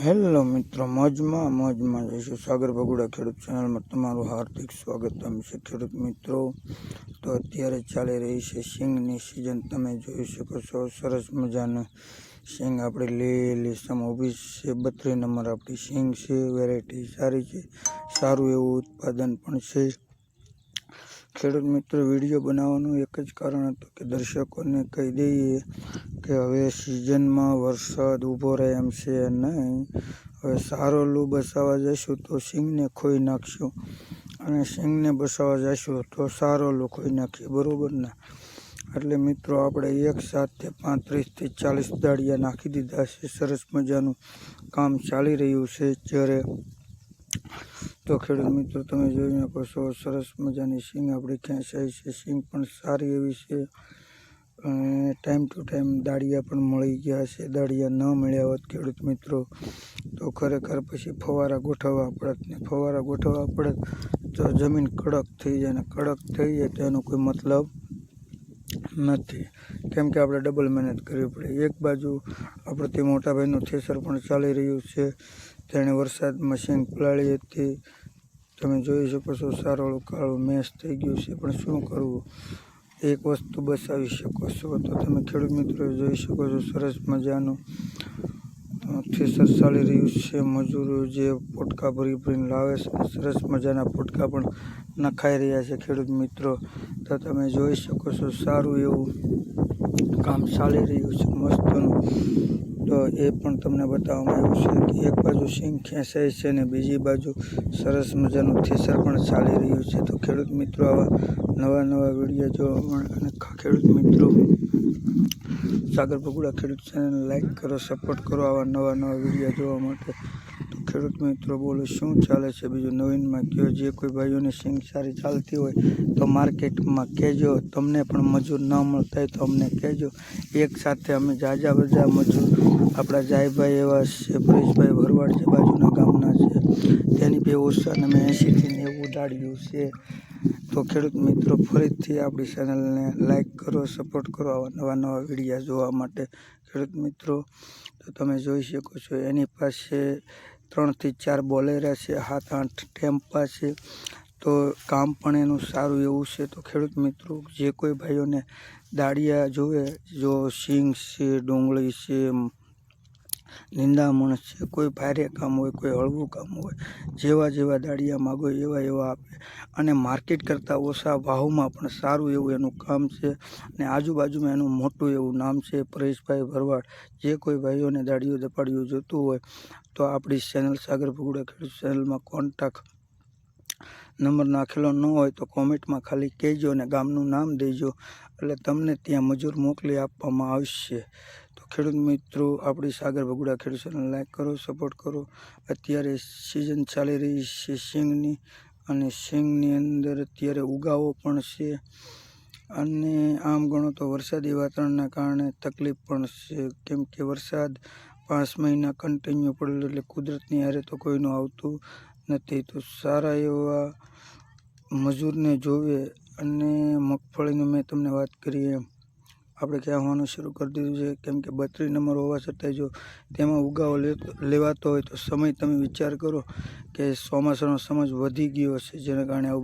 Hello મિત્રો, મોજમાં જઈશું. સાગર ભગુડા ખેડૂત ચેનલમાં તમારું હાર્દિક સ્વાગતમ છે. ખેડૂત મિત્રો, તો અત્યારે ચાલી રહી છે સિંગની સિઝન. તમે જોઈ શકો છો સરસ મજાનું સિંગ આપણી લીલી સમ ઊભી છે. 32 નંબર આપણી સિંગ છે. વેરાયટી સારી છે, સારું એવું ઉત્પાદન પણ છે. ખેડૂત મિત્રો, વિડીયો બનાવવાનું એક જ કારણ હતું કે દર્શકોને કહી દઈએ કે હવે સિઝનમાં વરસાદ ઊભો રહે એમ છે નહીં. હવે સારો લૂ બસાવવા જઈશું તો સિંગને ખોઈ નાખશું, અને સિંગને બસાવવા જઈશું તો સારો લૂ ખોઈ નાખીએ, બરાબર ને? એટલે મિત્રો, આપણે એક સાથે 35 થી 40 દાળિયા નાખી દીધા છે. સરસ મજાનું કામ ચાલી રહ્યું છે જ્યારે. તો ખેડૂત મિત્રો, તમે જોઈ શકો છો સરસ મજાની સિંગ આપણી ખેંચાઈ છે. સિંગ પણ સારી એવી છે, અને ટાઈમ ટુ ટાઈમ દાળિયા પણ મળી ગયા છે. દાળિયા ન મળ્યા હોત ખેડૂત મિત્રો તો ખરેખર પછી ફવારા ગોઠવવા પડત ને ફવારા ગોઠવવા પડત તો જમીન કડક થઈ જાય, ને કડક થઈ જાય તો એનો કોઈ મતલબ નથી, કેમ કે આપણે ડબલ મહેનત કરવી પડે. એક બાજુ આપણથી મોટાભાઈનું થેસર પણ ચાલી રહ્યું છે. તેણે વરસાદમાં સિંગ પલાળી હતી. તમે જોઈ શકો છો સારોળું કાળું મેસ થઈ ગયું છે, પણ શું કરવું, એક વસ્તુ બસાવી શકો છો. તો તમે ખેડૂત મિત્રો જોઈ શકો છો સરસ મજાનું થેસર ચાલી રહ્યું છે. મજૂરો જે પોટકા ભરીને લાવે છે, સરસ મજાના પોટકા પણ નખાઈ રહ્યા છે. ખેડૂત મિત્રો, તો તમે જોઈ શકો છો સારું એવું કામ ચાલી રહ્યું છે મસ્તનું. તો એ પણ તમને બતાવવામાં આવ્યું છે કે એક બાજુ સિંગ ખેંચાય છે ને બીજી બાજુ સરસ મજાનું થેસર પણ ચાલી રહ્યું છે. તો ખેડૂત મિત્રો, આવા નવા વિડીયો જોવા મળે, અને ખેડૂત મિત્રો સાગર ભગુડા ખેડૂત ચેનલ લાઈક કરો, સપોર્ટ કરો આવા નવા વિડીયો જોવા માટે. તો ખેડૂત મિત્રો, બોલો શું ચાલે છે બીજું નવીનમાં કયો. જે કોઈ ભાઈઓને સિંગ સારી ચાલતી હોય તો માર્કેટમાં કહેજો. તમને પણ મજૂર ન મળતા હોય તો અમને કહેજો. એક સાથે અમે જાજા બધા મજૂર આપણા જાયભાઈ એવા છે, પરેશભાઈ ભરવાડ જે બાજુના ગામના છે, તેની બે ઓછા અમે 80 થી 90 દાળિયું છે. તો ખેડૂત મિત્રો, ફરીથી આપણી ચેનલને લાઈક કરો, સપોર્ટ કરો આવા નવા વિડીયા જોવા માટે. ખેડૂત મિત્રો, તો તમે જોઈ શકો છો એની પાસે 3 થી 4 બોલેરા છે, 7-8 ટેમ્પા છે. તો કામ પણ એનું સારું એવું છે. તો ખેડૂત મિત્રો, જે કોઈ ભાઈઓને દાળિયા જોવે, જો સિંગ છે, ડુંગળી છે, નિંદામણ છે, કોઈ ભારે કામ હોય, કોઈ હળવું કામ હોય, જેવા દાળિયા માગો એવા આપે, અને માર્કેટ કરતાં ઓછા ભાવમાં પણ સારું એવું એનું કામ છે. અને આજુબાજુમાં એનું મોટું એવું નામ છે, પરેશભાઈ ભરવાડ. જે કોઈ ભાઈઓને દાળિયું દપાડિયું જોતું હોય તો આપણી ચેનલ સાગર ભગુડા ખેડૂત ચેનલમાં કોન્ટેક્ટ નંબર નાખેલો ન હોય તો કોમેન્ટમાં ખાલી કહેજો અને ગામનું નામ દેજો, એટલે તમને ત્યાં મજૂર મોકલી આપવામાં આવશે. તો ખેડૂત મિત્રો, આપણી સાગર ભગુડા ખેડૂત ચેનલ લાઈક કરો, સપોર્ટ કરો. અત્યારે સિઝન ચાલી રહી છે સિંગની, અને સિંગની અંદર અત્યારે ઉગાવો પણ છે. અને આમ ગણો તો વરસાદી વાતાવરણના કારણે તકલીફ પણ છે, કેમ કે વરસાદ 5 મહિના કન્ટિન્યુ પડેલો, એટલે કુદરતની હારે તો કોઈનું આવતું નથી. તો સારા એવા મજૂરને જોવે. અને મગફળીનું મેં તમને વાત કરી એમ આપણે ક્યાં હોવાનું શરૂ કરી દીધું છે, કેમ કે 32 નંબર હોવા છતાંય જો તેમાં ઉગાવો લેવાતો હોય તો સમય તમે વિચાર કરો કે ચોમાસાનો સમય વધી ગયો છે, જેના કારણે આવું